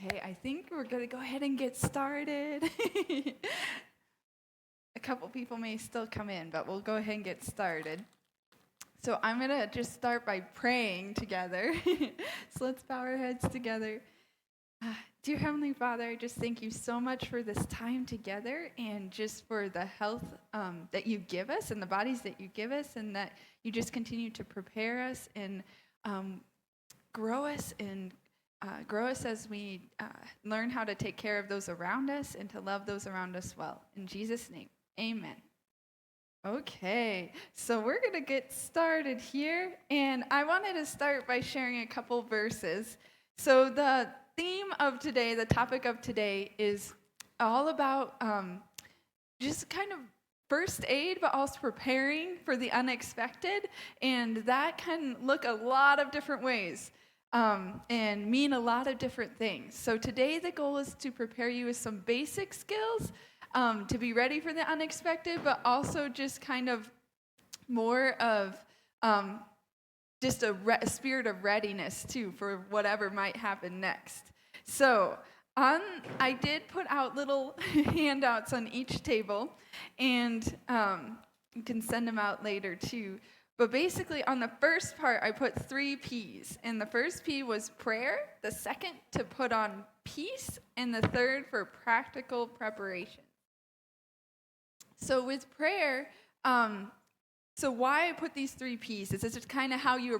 Okay, I think we're going to go ahead and get started. A couple people may still come in, but we'll go ahead and get started. So I'm going to just start by praying together. So let's bow our heads together. Dear Heavenly Father, I just thank you so much for this time together and just for the health that you give us and the bodies that you give us, and that you just continue to prepare us and grow us as we learn how to take care of those around us and to love those around us well. In Jesus' name, amen. Okay, so we're going to get started here, and I wanted to start by sharing a couple verses. So the theme of today, the topic of today, is all about just kind of first aid, but also preparing for the unexpected, and that can look a lot of different ways. And mean a lot of different things. So today the goal is to prepare you with some basic skills to be ready for the unexpected, but also just kind of more of just a spirit of readiness too for whatever might happen next. So I did put out little handouts on each table, and you can send them out later too. But basically, on the first part, I put 3 P's. And the first P was prayer, the second to put on peace, and the third for practical preparation. So with prayer, so why I put these 3 P's is just kind of how you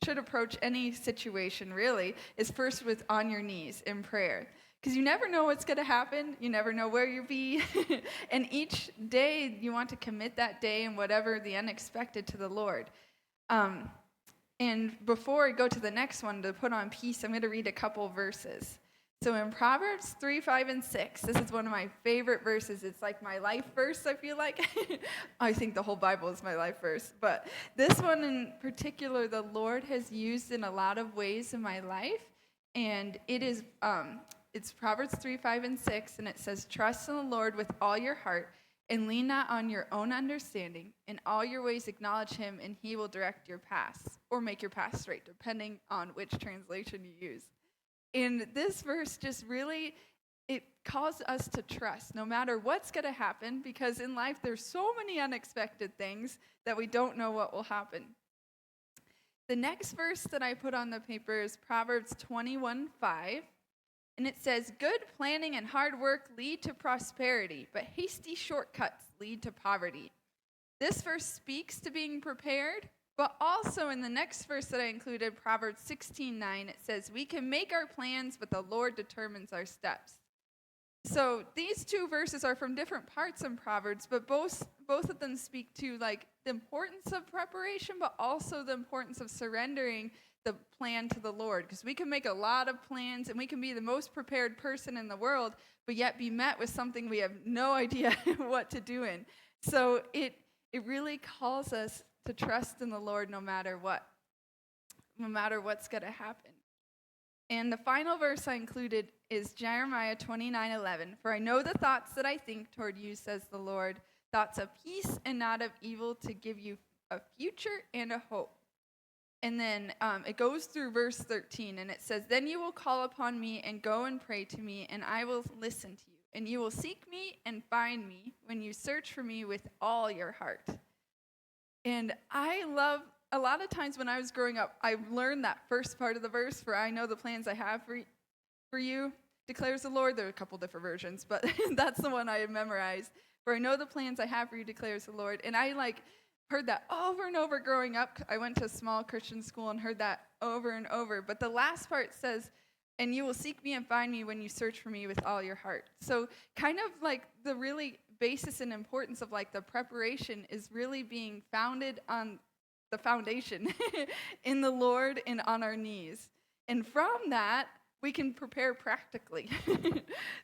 should approach any situation, really, is first with on your knees in prayer. Because you never know what's going to happen. You never know where you'll be. And each day, you want to commit that day and whatever the unexpected to the Lord. And before I go to the next one, to put on peace, I'm going to read a couple verses. So in Proverbs 3, 5, and 6, this is one of my favorite verses. It's like my life verse, I feel like. I think the whole Bible is my life verse. But this one in particular, the Lord has used in a lot of ways in my life. And it is... It's Proverbs 3, 5, and 6, and it says, "Trust in the Lord with all your heart, and lean not on your own understanding. In all your ways acknowledge him, and he will direct your paths," or make your path straight, depending on which translation you use. And this verse just really, it calls us to trust, no matter what's going to happen, because in life there's so many unexpected things that we don't know what will happen. The next verse that I put on the paper is Proverbs 21, 5. And it says, "Good planning and hard work lead to prosperity, but hasty shortcuts lead to poverty." This verse speaks to being prepared, but also in the next verse that I included, Proverbs 16:9, it says, "We can make our plans, but the Lord determines our steps." So these 2 verses are from different parts in Proverbs, but both of them speak to like the importance of preparation, but also the importance of surrendering the plan to the Lord, because we can make a lot of plans and we can be the most prepared person in the world, but yet be met with something we have no idea what to do in. So it really calls us to trust in the Lord no matter what, no matter what's going to happen. And the final verse I included is Jeremiah 29:11. "For I know the thoughts that I think toward you, says the Lord, thoughts of peace and not of evil, to give you a future and a hope." And then it goes through verse 13, and it says, "Then you will call upon me and go and pray to me, and I will listen to you. And you will seek me and find me when you search for me with all your heart." And I love, a lot of times when I was growing up, I learned that first part of the verse, "For I know the plans I have for you, declares the Lord." There are a couple different versions, but that's the one I had memorized. "For I know the plans I have for you, declares the Lord." And I heard that over and over growing up. I went to a small Christian school and heard that over and over. But the last part says, "And you will seek me and find me when you search for me with all your heart." So kind of like the really basis and importance of like the preparation is really being founded on the foundation in the Lord and on our knees. And from that, we can prepare practically.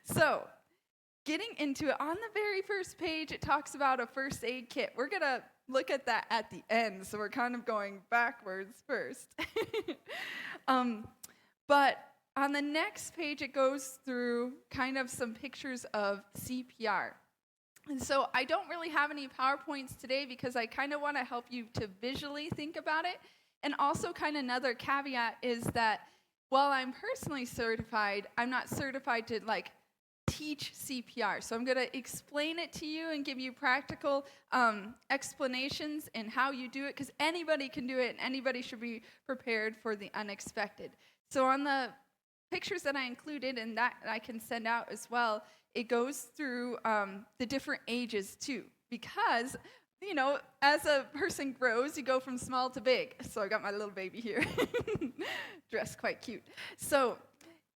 So getting into it, on the very first page, it talks about a first aid kit. We're going to look at that at the end, so we're kind of going backwards first. But on the next page, it goes through kind of some pictures of CPR. And so I don't really have any PowerPoints today because I kind of want to help you to visually think about it. And also kind of another caveat is that while I'm personally certified, I'm not certified to teach CPR. So I'm going to explain it to you and give you practical explanations and how you do it, because anybody can do it and anybody should be prepared for the unexpected. So on the pictures that I included and that I can send out as well, it goes through the different ages too, because as a person grows, you go from small to big. So I got my little baby here, dressed quite cute. So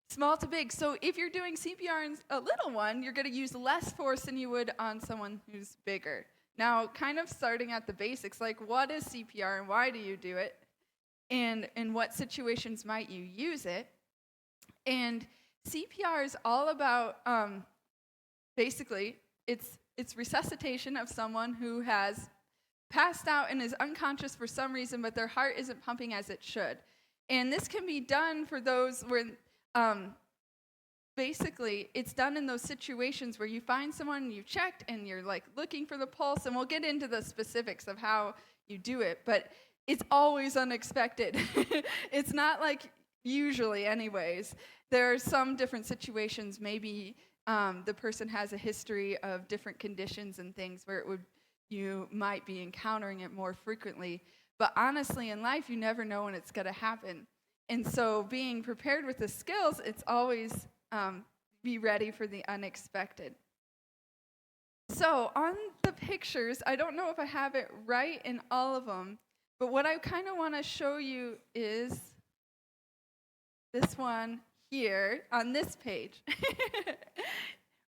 small to big. So if you're doing CPR on a little one, you're going to use less force than you would on someone who's bigger. Now, kind of starting at the basics, like what is CPR and why do you do it? And in what situations might you use it? And CPR is all about, basically, it's resuscitation of someone who has passed out and is unconscious for some reason, but their heart isn't pumping as it should. And this can be done for those where, basically, it's done in those situations where you find someone, you've checked, and you're looking for the pulse, and we'll get into the specifics of how you do it, but it's always unexpected. It's not usually anyways. There are some different situations, maybe the person has a history of different conditions and things where you might be encountering it more frequently. But honestly, in life, you never know when it's going to happen. And so being prepared with the skills, it's always be ready for the unexpected. So on the pictures, I don't know if I have it right in all of them, but what I kind of want to show you is this one here on this page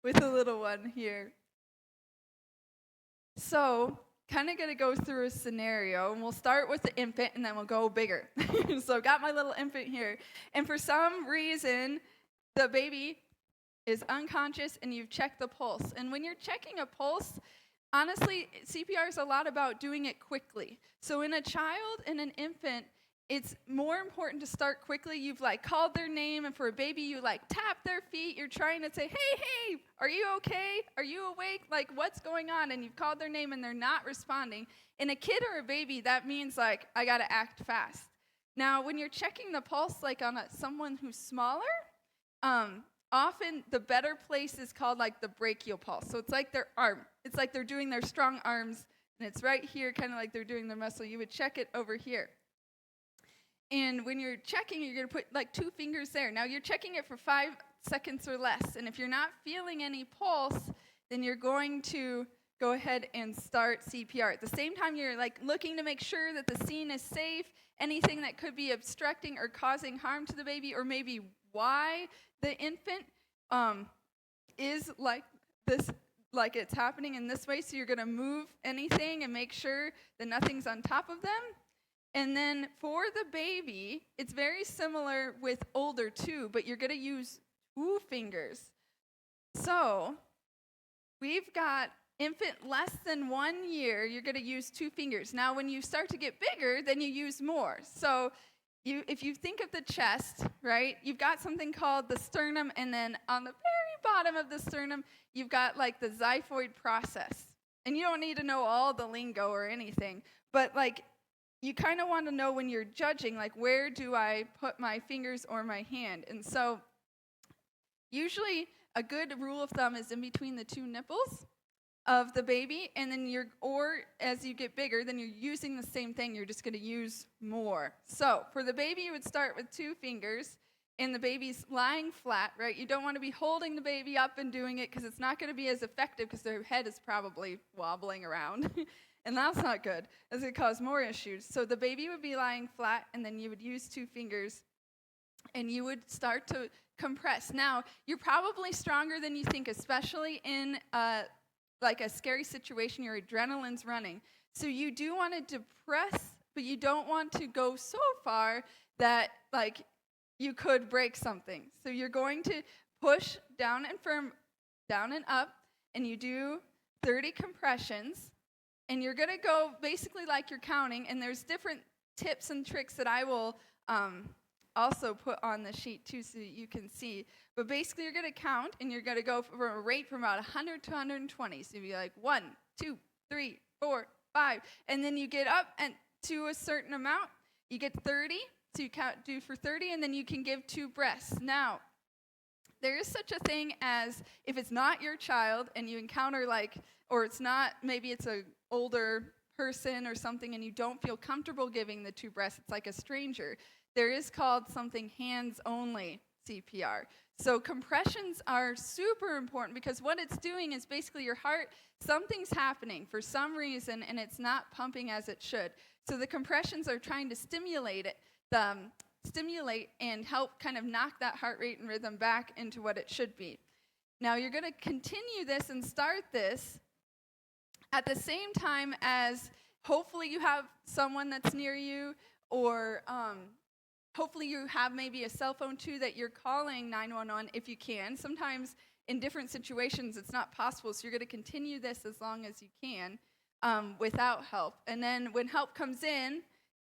with a little one here. So kind of going to go through a scenario, and we'll start with the infant, and then we'll go bigger. So I've got my little infant here, and for some reason, the baby is unconscious, and you've checked the pulse. And when you're checking a pulse, honestly, CPR is a lot about doing it quickly. So in a child and an infant, it's more important to start quickly. You've called their name, and for a baby, you tap their feet. You're trying to say, hey, are you okay? Are you awake? What's going on? And you've called their name, and they're not responding. In a kid or a baby, that means I got to act fast. Now, when you're checking the pulse, on someone who's smaller, often the better place is called the brachial pulse. So it's their arm. It's they're doing their strong arms, and it's right here, kind of like they're doing their muscle. You would check it over here. And when you're checking, you're going to put 2 fingers there. Now, you're checking it for 5 seconds or less. And if you're not feeling any pulse, then you're going to go ahead and start CPR. At the same time, you're looking to make sure that the scene is safe, anything that could be obstructing or causing harm to the baby, or maybe why the infant is this, it's happening in this way. So you're going to move anything and make sure that nothing's on top of them. And then for the baby, it's very similar with older too, but you're going to use 2 fingers. So we've got infant less than 1 year, you're going to use 2 fingers. Now when you start to get bigger, then you use more. So if you think of the chest, right, you've got something called the sternum, and then on the very bottom of the sternum, you've got the xiphoid process. And you don't need to know all the lingo or anything, but you kind of want to know when you're judging, where do I put my fingers or my hand? And so usually a good rule of thumb is in between the 2 nipples of the baby, and then or as you get bigger, then you're using the same thing, you're just going to use more. So for the baby, you would start with 2 fingers, and the baby's lying flat, right? You don't want to be holding the baby up and doing it, because it's not going to be as effective, because their head is probably wobbling around. And that's not good, as it causes more issues. So the baby would be lying flat, and then you would use 2 fingers, and you would start to compress. Now, you're probably stronger than you think, especially in a scary situation. Your adrenaline's running. So you do want to depress, but you don't want to go so far that you could break something. So you're going to push down and firm, down and up, and you do 30 compressions. And you're going to go basically like you're counting, and there's different tips and tricks that I will also put on the sheet too so you can see. But basically you're going to count, and you're going to go for a rate from about 100 to 120. So you'll be 1, 2, 3, 4, 5. And then you get up and to a certain amount. You get 30, So you do for 30, and then you can give 2 breaths. Now, there is such a thing as if it's not your child and you encounter or it's not, maybe it's an older person or something and you don't feel comfortable giving the 2 breaths, it's like a stranger. There is called something hands-only CPR. So compressions are super important because what it's doing is basically your heart, something's happening for some reason and it's not pumping as it should. So the compressions are trying to stimulate and help kind of knock that heart rate and rhythm back into what it should be. Now you're going to continue this and start this at the same time as hopefully you have someone that's near you, or hopefully you have maybe a cell phone too that you're calling 911 if you can. Sometimes in different situations it's not possible, so you're going to continue this as long as you can without help. And then when help comes in,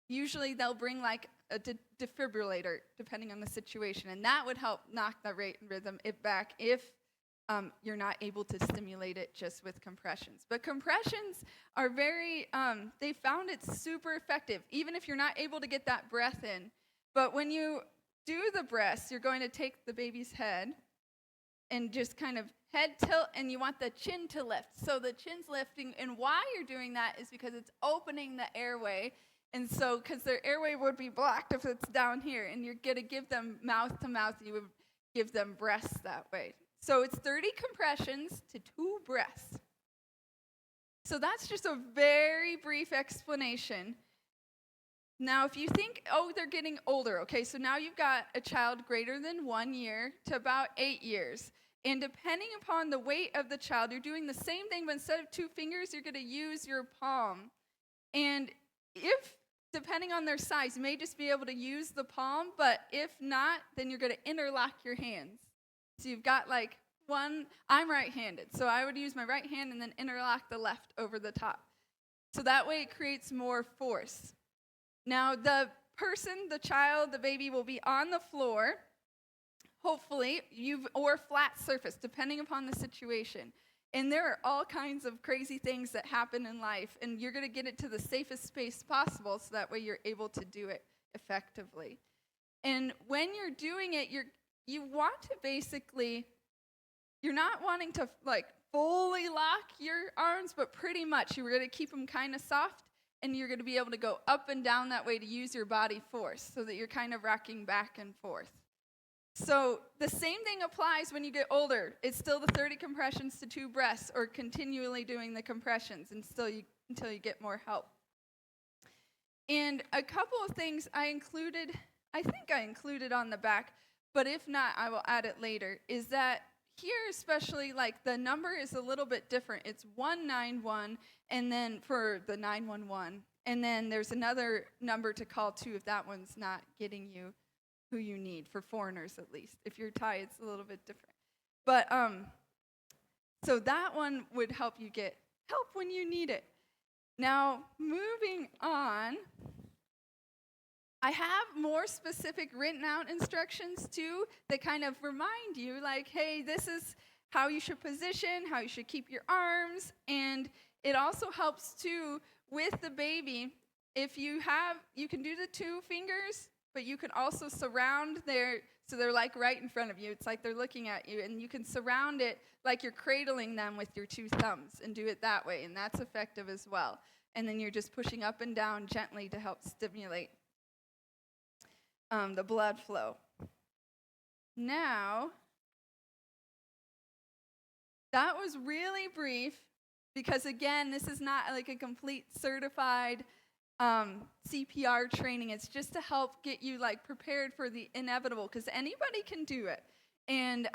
usually they'll bring like a defibrillator, depending on the situation, and that would help knock the rate and rhythm back if you're not able to stimulate it just with compressions. But compressions are they found it super effective, even if you're not able to get that breath in. But when you do the breaths, you're going to take the baby's head and just kind of head tilt, and you want the chin to lift. So the chin's lifting, and why you're doing that is because it's opening the airway. And so, because their airway would be blocked if it's down here, and you're going to give them mouth to mouth, you would give them breaths that way. So it's 30 compressions to 2 breaths. So that's just a very brief explanation. Now, if you think, they're getting older, okay, so now you've got a child greater than 1 year to about 8 years. And depending upon the weight of the child, you're doing the same thing, but instead of 2 fingers, you're going to use your palm. And depending on their size, you may just be able to use the palm, but if not, then you're going to interlock your hands. So you've got I'm right-handed, so I would use my right hand and then interlock the left over the top. So that way it creates more force. Now the person, the child, the baby will be on the floor, hopefully, or flat surface, depending upon the situation. And there are all kinds of crazy things that happen in life, and you're going to get it to the safest space possible so that way you're able to do it effectively. And when you're doing it, you want to basically, you're not wanting to fully lock your arms, but pretty much you're going to keep them kind of soft, and you're going to be able to go up and down that way to use your body force so that you're kind of rocking back and forth. So the same thing applies when you get older. It's still the 30 compressions to 2 breaths, or continually doing the compressions until you get more help. And a couple of things I think I included on the back, but if not, I will add it later, is that here especially, the number is a little bit different. It's 191, and then for the 911, and then there's another number to call too if that one's not getting you who you need, for foreigners at least. If you're Thai, it's a little bit different. But so that one would help you get help when you need it. Now, moving on, I have more specific written out instructions too that kind of remind you, hey, this is how you should position, how you should keep your arms, and it also helps too with the baby. If you can do the 2 fingers, but you can also surround so they're right in front of you. It's like they're looking at you, and you can surround it like you're cradling them with your 2 thumbs and do it that way, and that's effective as well. And then you're just pushing up and down gently to help stimulate the blood flow. Now, that was really brief because, again, this is not a complete certified CPR training. It's just to help get you prepared for the inevitable, because anybody can do it, and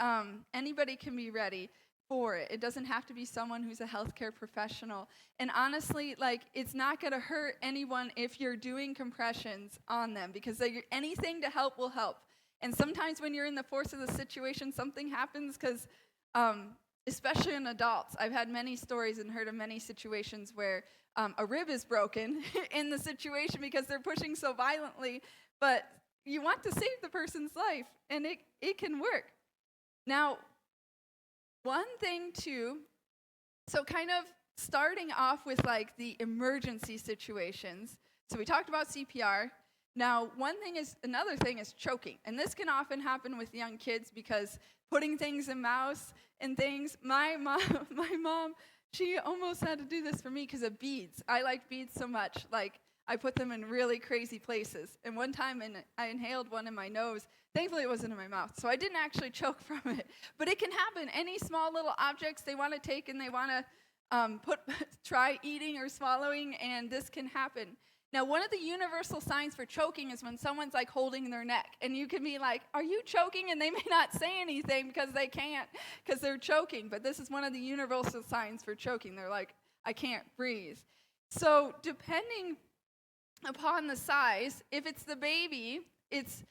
anybody can be ready for it. It doesn't have to be someone who's a healthcare professional. And honestly, it's not going to hurt anyone if you're doing compressions on them, because anything to help will help. And sometimes when you're in the force of the situation, something happens, because especially in adults, I've had many stories and heard of many situations where a rib is broken in the situation because they're pushing so violently, but you want to save the person's life, and it can work. Now, one thing too, so kind of starting off with the emergency situations. So we talked about CPR. Now, another thing is choking. And this can often happen with young kids because putting things in mouths and things. My mom, she almost had to do this for me because of beads. I like beads so much. Like, I put them in really crazy places. And one time I inhaled one in my nose. Thankfully, it wasn't in my mouth, so I didn't actually choke from it. But it can happen. Any small little objects they want to take and they want to try eating or swallowing, and this can happen. Now, one of the universal signs for choking is when someone's like holding their neck, and you can be like, "Are you choking?" And they may not say anything because they can't, because they're choking. But this is one of the universal signs for choking. They're like, "I can't breathe." So, depending upon the size, if it's the baby, it's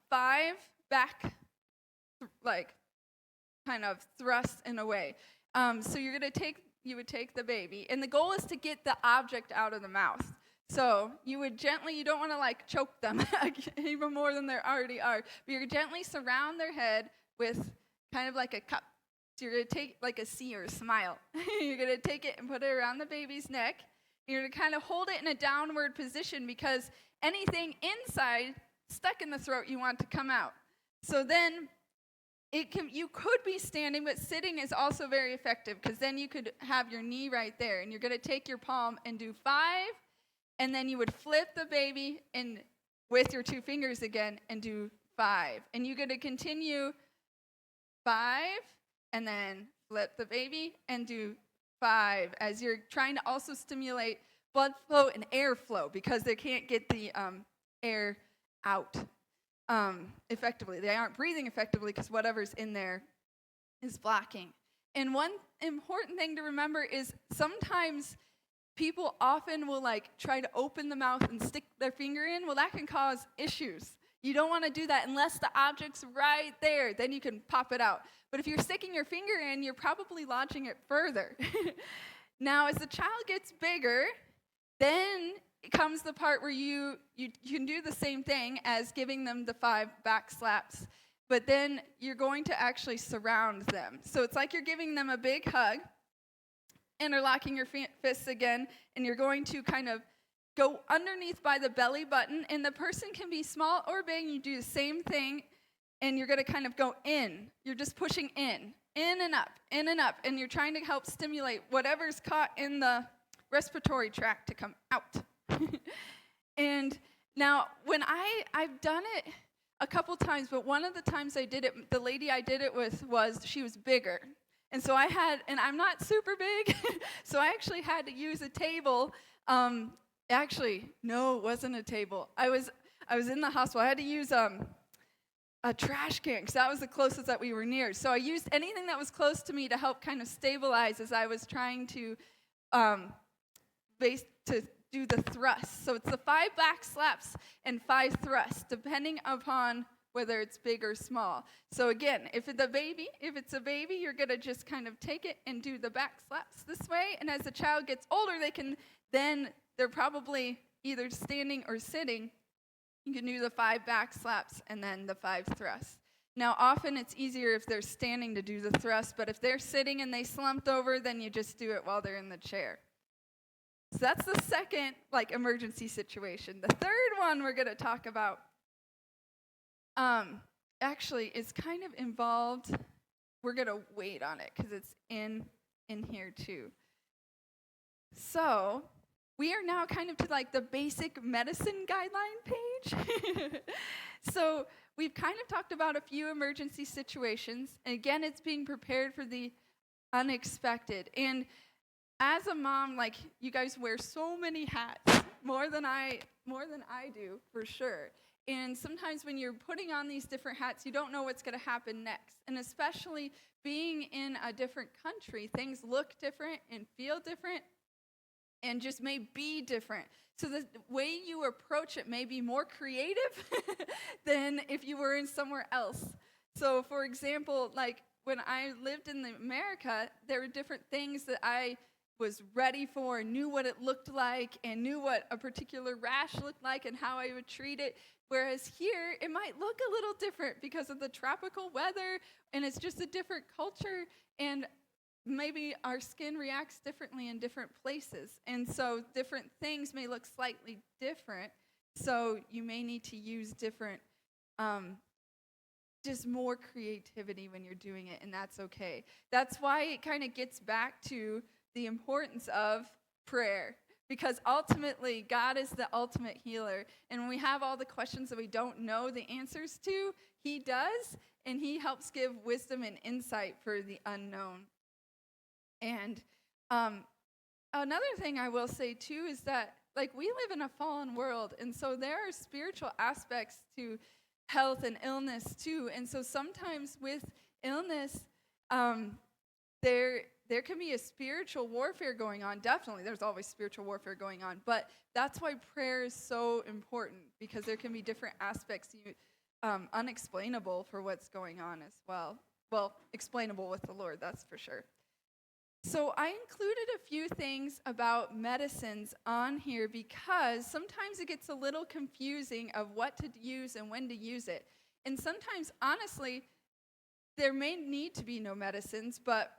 5 back, like kind of thrust in a way. So you would take the baby, and the goal is to get the object out of the mouth. So you don't want to like choke them even more than they already are, but you're gently surround their head with kind of like a cup. So you're going to take like a C or a smile. You're going to take it and put it around the baby's neck. You're going to kind of hold it in a downward position because anything inside stuck in the throat you want to come out. So then you could be standing, but sitting is also very effective because then you could have your knee right there, and you're going to take your palm and do 5, and then you would flip the baby and with your 2 fingers again and do 5. And you're going to continue 5 and then flip the baby and do 5 as you're trying to also stimulate blood flow and airflow because they can't get the air out effectively. They aren't breathing effectively because whatever's in there is blocking. And one important thing to remember is sometimes people often will like try to open the mouth and stick their finger in. Well, that can cause issues. You don't want to do that unless the object's right there. Then you can pop it out. But if you're sticking your finger in, you're probably lodging it further. Now, as the child gets bigger, then comes the part where you can do the same thing as giving them the 5 back slaps, but then you're going to actually surround them. So it's like you're giving them a big hug, interlocking your fists again, and you're going to kind of go underneath by the belly button, and the person can be small or big. You do the same thing, and you're going to kind of go in. You're just pushing in and up, and you're trying to help stimulate whatever's caught in the respiratory tract to come out. And now, when I've done it a couple times, but one of the times I did it, the lady I did it with she was bigger. And so and I'm not super big, so I actually had to use a table. Actually, no, it wasn't a table. I was in the hospital. I had to use a trash can because that was the closest that we were near. So I used anything that was close to me to help kind of stabilize as I was trying to do the thrust. So it's the 5 back slaps and 5 thrusts, depending upon whether it's big or small. So again, if it's a baby, you're going to just kind of take it and do the back slaps this way. And as the child gets older, they're probably either standing or sitting. You can do the 5 back slaps and then the 5 thrusts. Now, often it's easier if they're standing to do the thrust, but if they're sitting and they slumped over, then you just do it while they're in the chair. So that's the second, emergency situation. The third one we're going to talk about actually is kind of involved. We're going to wait on it because it's in here too. So we are now kind of to the basic medicine guideline page. So we've kind of talked about a few emergency situations. And again, it's being prepared for the unexpected. And as a mom, you guys wear so many hats, more than I do, for sure. And sometimes when you're putting on these different hats, you don't know what's going to happen next. And especially being in a different country, things look different and feel different and just may be different. So the way you approach it may be more creative than if you were in somewhere else. So for example, when I lived in America, there were different things that I was ready for, knew what it looked like, and knew what a particular rash looked like and how I would treat it. Whereas here, it might look a little different because of the tropical weather, and it's just a different culture, and maybe our skin reacts differently in different places. And so different things may look slightly different. So you may need to use different, just more creativity when you're doing it, and that's okay. That's why it kind of gets back to the importance of prayer. Because ultimately, God is the ultimate healer. And when we have all the questions that we don't know the answers to, He does, and He helps give wisdom and insight for the unknown. And another thing I will say, too, is that, like, we live in a fallen world, and so there are spiritual aspects to health and illness, too. And so sometimes with illness, there can be a spiritual warfare going on. Definitely, there's always spiritual warfare going on. But that's why prayer is so important, because there can be different aspects unexplainable for what's going on as well. Well, explainable with the Lord, that's for sure. So I included a few things about medicines on here because sometimes it gets a little confusing of what to use and when to use it. And sometimes, honestly, there may need to be no medicines, but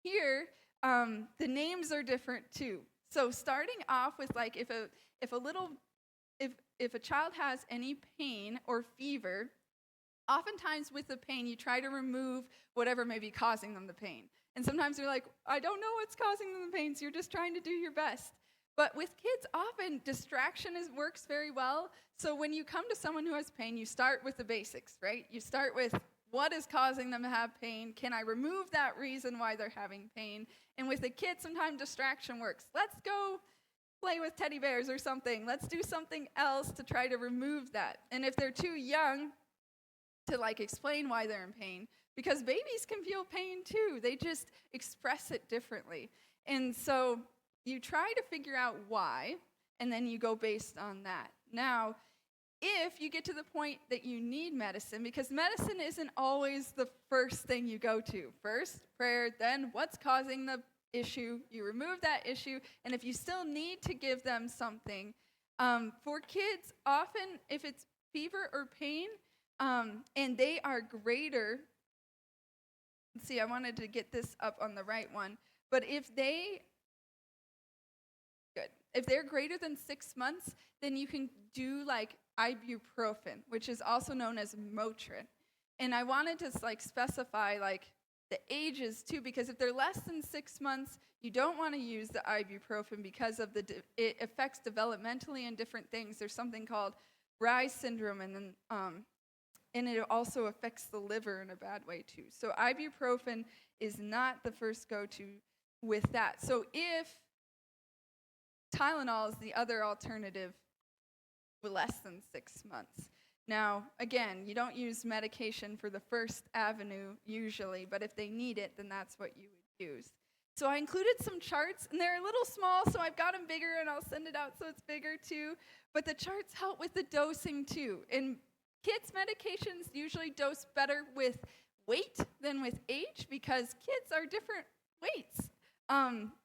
here, the names are different too. So starting off with, like, if a child has any pain or fever, oftentimes with the pain, you try to remove whatever may be causing them the pain. And sometimes you're like, I don't know what's causing them the pain, so you're just trying to do your best. But with kids, often distraction works very well. So when you come to someone who has pain, you start with the basics, right? You start with, what is causing them to have pain? Can I remove that reason why they're having pain? And with a kid, sometimes distraction works. Let's go play with teddy bears or something. Let's do something else to try to remove that. And if they're too young to, like, explain why they're in pain, because babies can feel pain too. They just express it differently. And so you try to figure out why, and then you go based on that. Now, if you get to the point that you need medicine, because medicine isn't always the first thing you go to. First, prayer, then what's causing the issue? You remove that issue, and if you still need to give them something, for kids, often if it's fever or pain, and they are greater, let's see, I wanted to get this up on the right one, but if they're greater than 6 months, then you can do, like, ibuprofen, which is also known as Motrin. And I wanted to, like, specify, like, the ages too, because if they're less than 6 months, you don't want to use the ibuprofen because of it affects developmentally and different things. There's something called Reye syndrome, and then and it also affects the liver in a bad way too. So ibuprofen is not the first go-to with that. So if Tylenol is the other alternative for less than 6 months. Now, again, you don't use medication for the first avenue usually, but if they need it, then that's what you would use. So I included some charts, and they're a little small, so I've got them bigger, and I'll send it out so it's bigger too. But the charts help with the dosing too. And kids' medications usually dose better with weight than with age, because kids are different weights.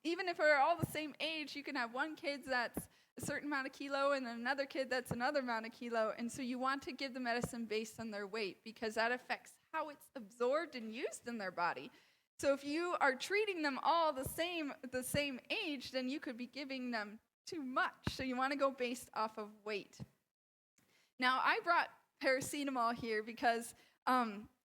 Even if we're all the same age, you can have one kid that's a certain amount of kilo and then another kid that's another amount of kilo. And so you want to give the medicine based on their weight, because that affects how it's absorbed and used in their body. So if you are treating them all the same age, then you could be giving them too much. So you want to go based off of weight. Now, I brought paracetamol here because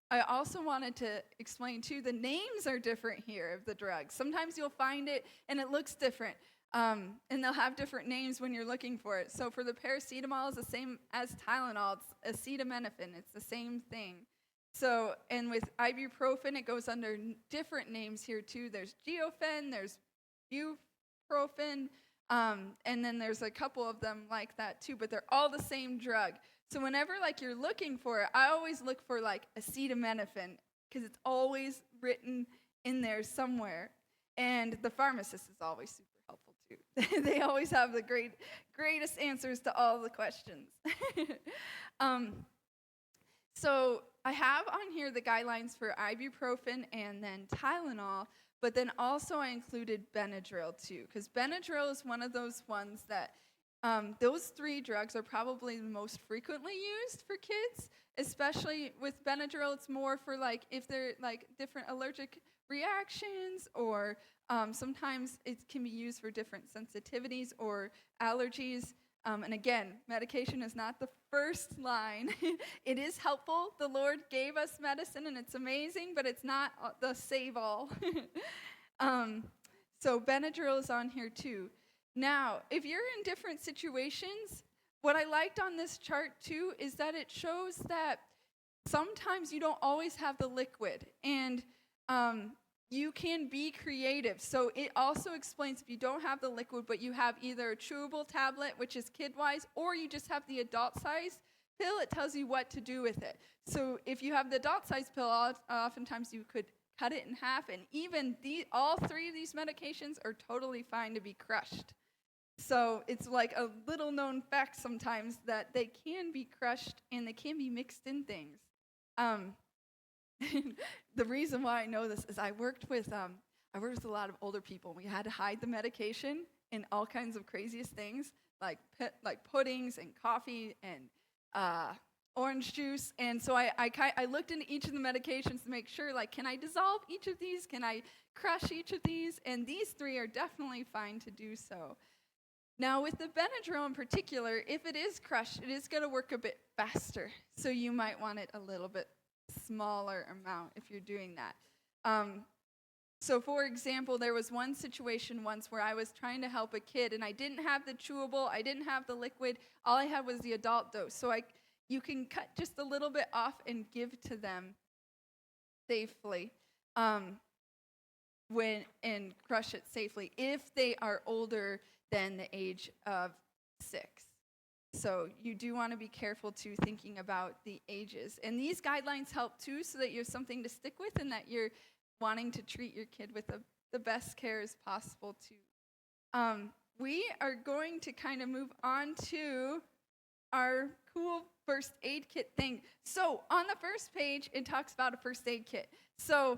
I also wanted to explain, too, the names are different here of the drugs. Sometimes you'll find it, and it looks different, and they'll have different names when you're looking for it. So for the paracetamol, it's the same as Tylenol. It's acetaminophen. It's the same thing. So, and with ibuprofen, it goes under different names here, too. There's Geofen, there's Buprofen, and then there's a couple of them like that, too, but they're all the same drug. So whenever, like, you're looking for it, I always look for, like, acetaminophen, because it's always written in there somewhere. And the pharmacist is always super helpful, too. They always have the greatest answers to all the questions. So I have on here the guidelines for ibuprofen and then Tylenol, but then also I included Benadryl, too, because Benadryl is one of those ones that those three drugs are probably the most frequently used for kids, especially with Benadryl. It's more for, like, if they're, like, different allergic reactions, or sometimes it can be used for different sensitivities or allergies. And again, medication is not the first line. It is helpful. The Lord gave us medicine, and it's amazing, but it's not the save-all. So Benadryl is on here too. Now, if you're in different situations, what I liked on this chart too is that it shows that sometimes you don't always have the liquid, and you can be creative. So it also explains if you don't have the liquid, but you have either a chewable tablet, which is kid-wise, or you just have the adult-size pill, it tells you what to do with it. So if you have the adult-size pill, oftentimes you could cut it in half, and even all three of these medications are totally fine to be crushed. So it's like a little-known fact sometimes that they can be crushed and they can be mixed in things. The reason why I know this is I worked with a lot of older people. We had to hide the medication in all kinds of craziest things, like puddings and coffee and orange juice. And so I looked into each of the medications to make sure, like, can I dissolve each of these? Can I crush each of these? And these three are definitely fine to do so. Now, with the Benadryl in particular, if it is crushed, it is going to work a bit faster. So you might want it a little bit smaller amount if you're doing that. So for example, there was one situation once where I was trying to help a kid, and I didn't have the chewable, I didn't have the liquid, all I had was the adult dose. So you can cut just a little bit off and give to them safely, and crush it safely if they are older than the age of 6. So you do want to be careful, too, thinking about the ages. And these guidelines help, too, so that you have something to stick with and that you're wanting to treat your kid with the best care as possible, too. We are going to kind of move on to our cool first aid kit thing. So on the first page, it talks about a first aid kit. So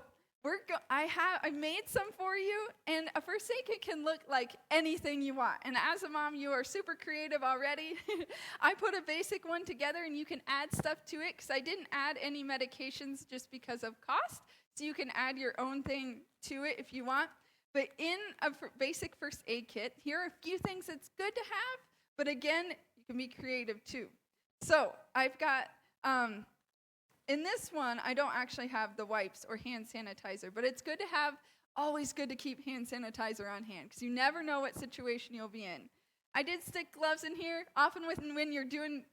I made some for you, and a first aid kit can look like anything you want. And as a mom, you are super creative already. I put a basic one together, and you can add stuff to it, because I didn't add any medications just because of cost. So you can add your own thing to it if you want. But in a basic first aid kit, here are a few things that's good to have, but again, you can be creative too. So I've got, in this one, I don't actually have the wipes or hand sanitizer, but it's good to have, always good to keep hand sanitizer on hand, because you never know what situation you'll be in. I did stick gloves in here. Often when you're doing,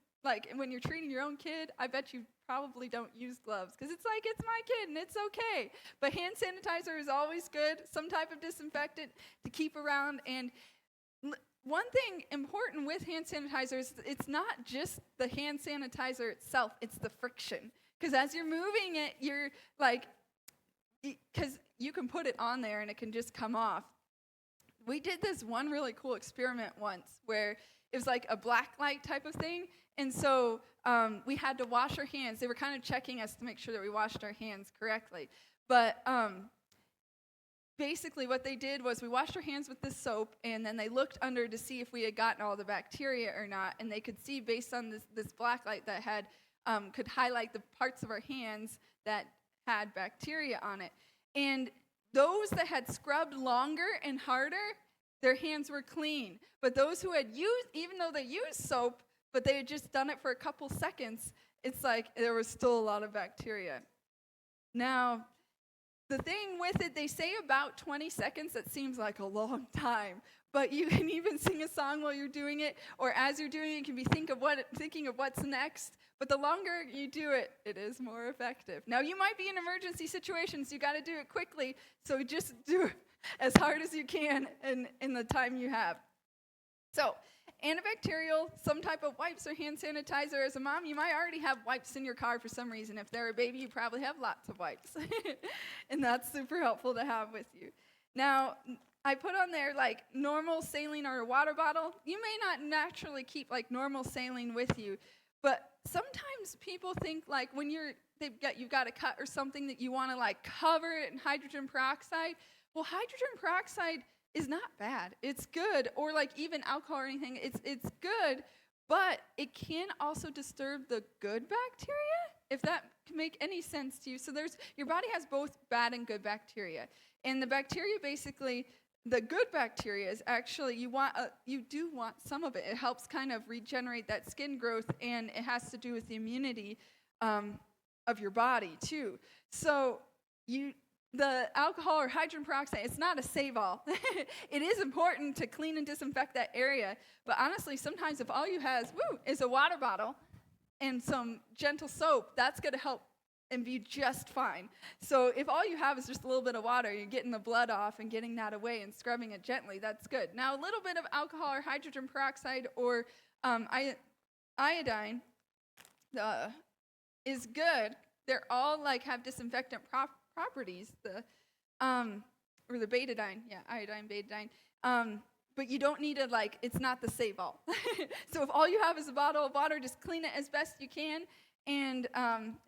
when you're treating your own kid, I bet you probably don't use gloves, because it's like, it's my kid, and it's okay. But hand sanitizer is always good, some type of disinfectant to keep around. And one thing important with hand sanitizer is it's not just the hand sanitizer itself, it's the friction. Because as you're moving it, you're because you can put it on there and it can just come off. We did this one really cool experiment once where it was like a black light type of thing. And so we had to wash our hands. They were kind of checking us to make sure that we washed our hands correctly. But basically what they did was we washed our hands with this soap, and then they looked under to see if we had gotten all the bacteria or not. And they could see based on this black light that had could highlight the parts of our hands that had bacteria on it. And those that had scrubbed longer and harder, their hands were clean. But those who had used, even though they used soap, but they had just done it for a couple seconds, it's like there was still a lot of bacteria. Now, the thing with it, they say about 20 seconds. That seems like a long time. But you can even sing a song while you're doing it, or as you're doing it, you can be thinking of what's next. But the longer you do it, it is more effective. Now, you might be in emergency situations. You got to do it quickly, so just do it as hard as you can in the time you have. So, antibacterial, some type of wipes or hand sanitizer. As a mom, you might already have wipes in your car for some reason. If they're a baby, you probably have lots of wipes. And that's super helpful to have with you. Now, I put on there normal saline or a water bottle. You may not naturally keep normal saline with you, but sometimes people think when you've got a cut or something that you want to cover it in hydrogen peroxide. Well, hydrogen peroxide is not bad. It's good, or even alcohol or anything. It's good, but it can also disturb the good bacteria, if that can make any sense to you. So your body has both bad and good bacteria, and the bacteria basically, the good bacteria is actually you do want some of it. It helps kind of regenerate that skin growth, and it has to do with the immunity of your body too. So the alcohol or hydrogen peroxide, it's not a save-all. It is important to clean and disinfect that area, but honestly, sometimes if all you have is a water bottle and some gentle soap, that's going to help and be just fine. So if all you have is just a little bit of water, you're getting the blood off and getting that away and scrubbing it gently, that's good. Now, a little bit of alcohol or hydrogen peroxide or iodine is good. They're all have disinfectant properties, or the betadine, iodine, betadine. But you don't need to, it's not the save-all. So if all you have is a bottle of water, just clean it as best you can. And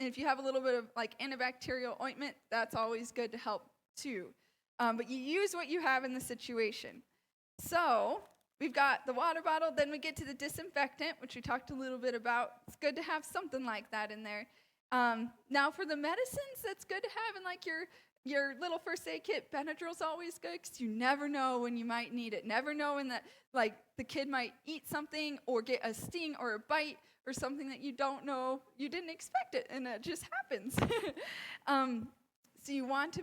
if you have a little bit of, antibacterial ointment, that's always good to help, too. But you use what you have in the situation. So we've got the water bottle. Then we get to the disinfectant, which we talked a little bit about. It's good to have something like that in there. Now for the medicines, that's good to have in your little first aid kit. Benadryl's always good because you never know when you might need it. Never know when that the kid might eat something or get a sting or a bite or something that you don't know, you didn't expect it, and it just happens. So you want to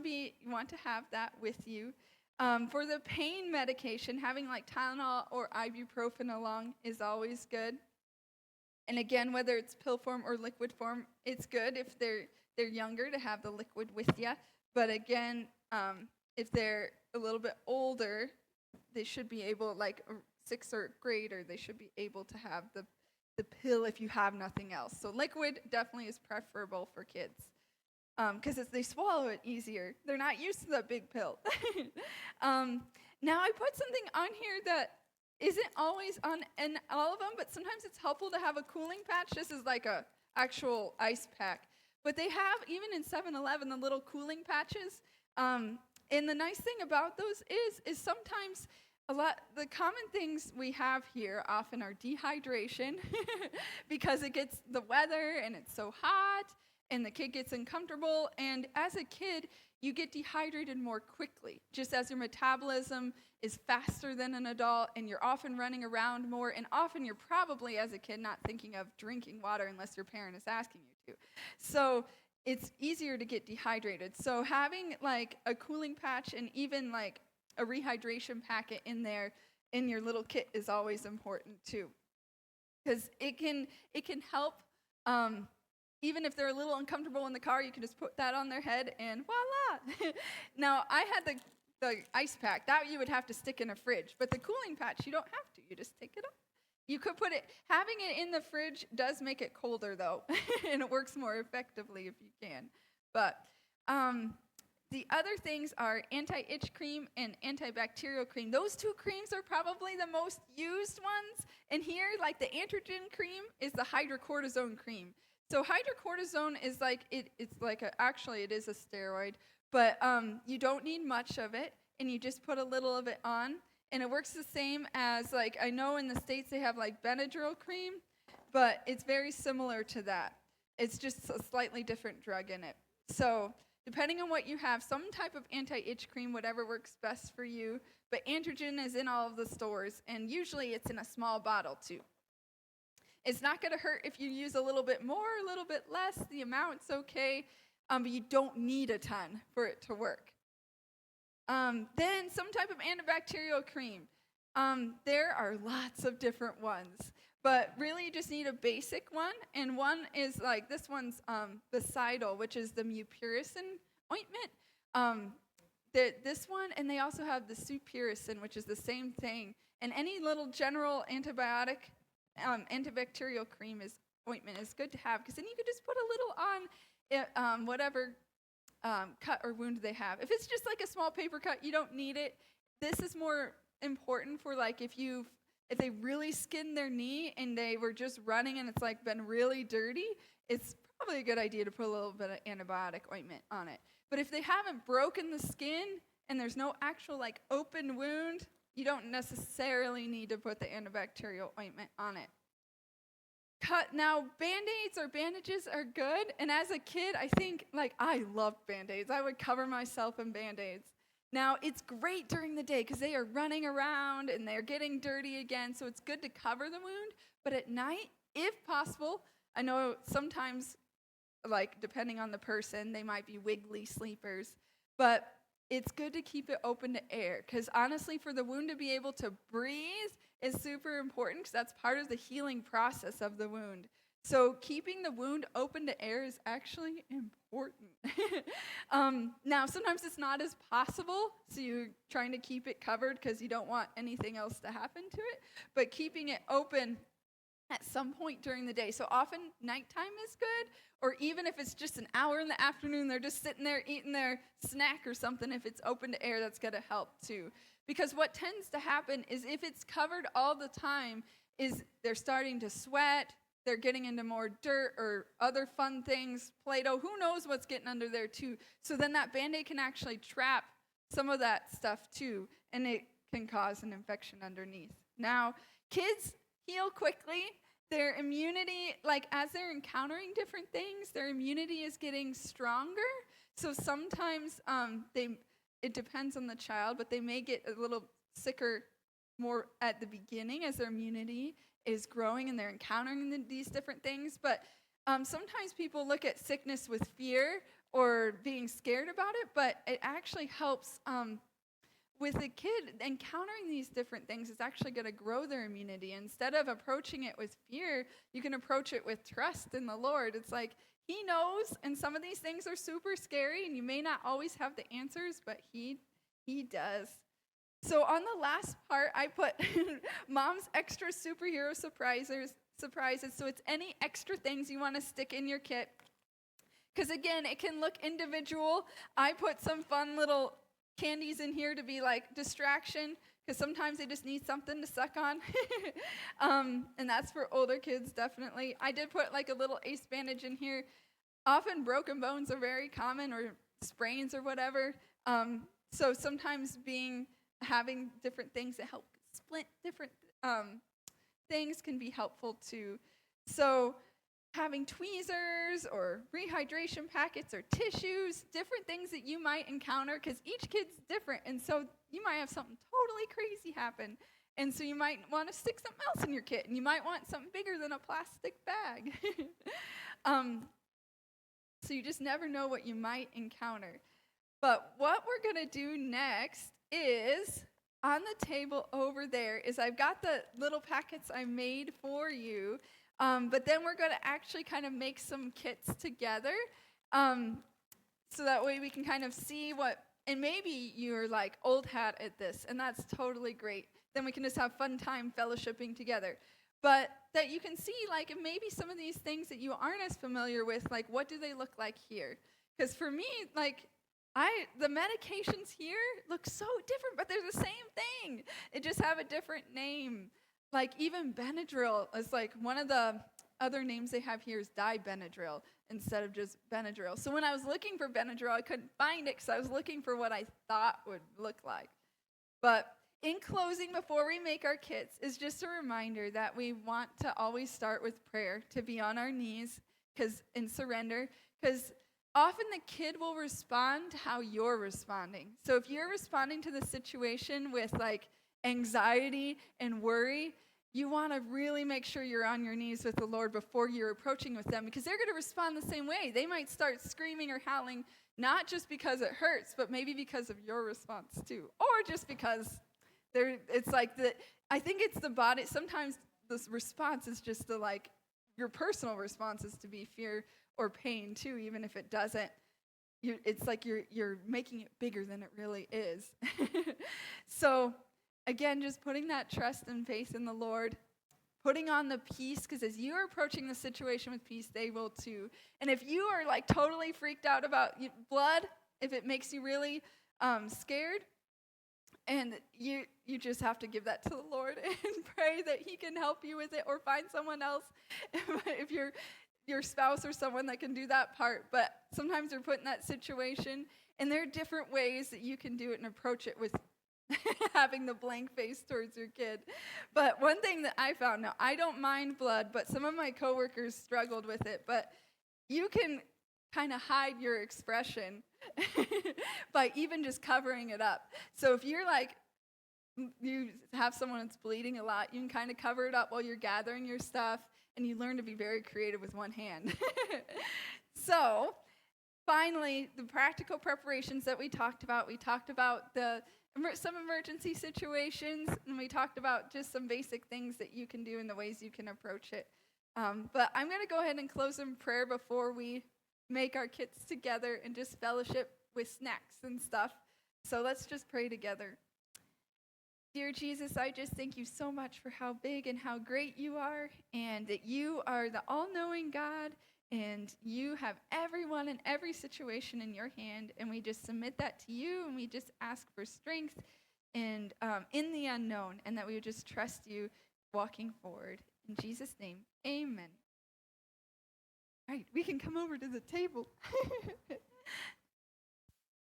have that with you. For the pain medication, having Tylenol or ibuprofen along is always good. And again, whether it's pill form or liquid form, it's good if they're younger to have the liquid with you. But again, if they're a little bit older, they should be able, sixth or grade, or they should be able to have the pill if you have nothing else. So liquid definitely is preferable for kids because they swallow it easier. They're not used to that big pill. Now I put something on here that isn't always on in all of them, but sometimes it's helpful to have a cooling patch. This is a actual ice pack. But they have, even in 7-Eleven, the little cooling patches. And the nice thing about those is sometimes the common things we have here often are dehydration because it gets the weather and it's so hot and the kid gets uncomfortable. And as a kid, you get dehydrated more quickly, just as your metabolism is faster than an adult and you're often running around more. And often you're probably, as a kid, not thinking of drinking water unless your parent is asking you to. So it's easier to get dehydrated. So having a cooling patch and even a rehydration packet in there in your little kit is always important too, because it can help. Even if they're a little uncomfortable in the car, you can just put that on their head and voila. Now I had the ice pack that you would have to stick in a fridge, but the cooling patch you don't have to. You just take it off. You could put it. Having it in the fridge does make it colder though, and it works more effectively if you can. But the other things are anti-itch cream and antibacterial cream. Those two creams are probably the most used ones. And here, the androgen cream is the hydrocortisone cream. So hydrocortisone is actually it is a steroid, but you don't need much of it, and you just put a little of it on, and it works the same as I know in the States they have Benadryl cream, but it's very similar to that. It's just a slightly different drug in it. So depending on what you have, some type of anti-itch cream, whatever works best for you, but androgen is in all of the stores, and usually it's in a small bottle too. It's not going to hurt if you use a little bit more, a little bit less. The amount's okay, but you don't need a ton for it to work. Then some type of antibacterial cream. There are lots of different ones, but really you just need a basic one. And one is this one's Bicidal, which is the mupirocin ointment. This one, and they also have the Supirocin, which is the same thing. And any little general antibacterial ointment is good to have, because then you could just put a little on whatever cut or wound they have. If it's just a small paper cut, you don't need it. This is more important for if they really skinned their knee and they were just running and it's been really dirty, it's probably a good idea to put a little bit of antibiotic ointment on it. But if they haven't broken the skin and there's no actual open wound, you don't necessarily need to put the antibacterial ointment on it. Now, Band-Aids or bandages are good, and as a kid, I think, I loved Band-Aids. I would cover myself in Band-Aids. Now, it's great during the day because they are running around and they're getting dirty again, so it's good to cover the wound. But at night, if possible, I know sometimes, like, depending on the person, they might be wiggly sleepers, but it's good to keep it open to air because honestly, for the wound to be able to breathe is super important because that's part of the healing process of the wound. So keeping the wound open to air is actually important. Now, sometimes it's not as possible, so you're trying to keep it covered because you don't want anything else to happen to it, but keeping it open at some point during the day. So often nighttime is good, or even if it's just an hour in the afternoon, they're just sitting there eating their snack or something. If it's open to air, that's going to help too. Because what tends to happen is if it's covered all the time, is they're starting to sweat, they're getting into more dirt or other fun things, Play-Doh, who knows what's getting under there too. So then that Band-Aid can actually trap some of that stuff too, and it can cause an infection underneath. Now, kids heal quickly. Their immunity, like as they're encountering different things, their immunity is getting stronger. So sometimes it depends on the child, but they may get a little sicker more at the beginning as their immunity is growing and they're encountering these different things. But sometimes people look at sickness with fear or being scared about it, but it actually helps with a kid encountering these different things. It's actually going to grow their immunity. Instead of approaching it with fear, you can approach it with trust in the Lord. It's like he knows, and some of these things are super scary, and you may not always have the answers, but he does. So on the last part, I put Mom's extra superhero surprises. So it's any extra things you want to stick in your kit. Because again, it can look individual. I put some fun little candies in here to be like distraction, because sometimes they just need something to suck on. And that's for older kids, definitely. I did put like a little ace bandage in here. Often broken bones are very common, or sprains or whatever. So sometimes having different things that help splint different things can be helpful too. So having tweezers or rehydration packets or tissues, different things that you might encounter, because each kid's different, and so you might have something totally crazy happen, and so you might want to stick something else in your kit, and you might want something bigger than a plastic bag. So you just never know what you might encounter. But what we're going to do next is, on the table over there, is I've got the little packets I made for you, but then we're going to actually kind of make some kits together, so that way we can kind of see what, and maybe you're like old hat at this, and that's totally great. Then we can just have fun time fellowshipping together. But that you can see, like, maybe some of these things that you aren't as familiar with, like, what do they look like here? Because for me, like, the medications here look so different, but they're the same thing. It just have a different name. Like even Benadryl is like one of the other names they have here is dibenadryl instead of just Benadryl. So when I was looking for Benadryl, I couldn't find it because I was looking for what I thought would look like. But in closing, before we make our kits, is just a reminder that we want to always start with prayer, to be on our knees and surrender, because often the kid will respond to how you're responding. So if you're responding to the situation with like anxiety and worry, you want to really make sure you're on your knees with the Lord before you're approaching with them, because they're going to respond the same way. They might start screaming or howling, not just because it hurts, but maybe because of your response too, or just because it's like I think it's the body. Sometimes this response is just your personal response is to be fear or pain too, even if it doesn't. It's like you're making it bigger than it really is. So again, just putting that trust and faith in the Lord, putting on the peace, because as you're approaching the situation with peace, they will too. And if you are like totally freaked out about blood, if it makes you really scared, and you just have to give that to the Lord and pray that he can help you with it, or find someone else if your spouse or someone that can do that part. But sometimes you're put in that situation, and there are different ways that you can do it and approach it with having the blank face towards your kid. But one thing that I found, now I don't mind blood, but some of my coworkers struggled with it, but you can kind of hide your expression by even just covering it up. So if you're like, you have someone that's bleeding a lot, you can kind of cover it up while you're gathering your stuff, and you learn to be very creative with one hand. So finally, the practical preparations that we talked about some emergency situations, and we talked about just some basic things that you can do and the ways you can approach it. But I'm going to go ahead and close in prayer before we make our kits together and just fellowship with snacks and stuff. So let's just pray together. Dear Jesus, I just thank you so much for how big and how great you are, and that you are the all-knowing God, and you have everyone and every situation in your hand, and we just submit that to you, and we just ask for strength and in the unknown, and that we would just trust you walking forward. In Jesus' name, amen. All right, we can come over to the table.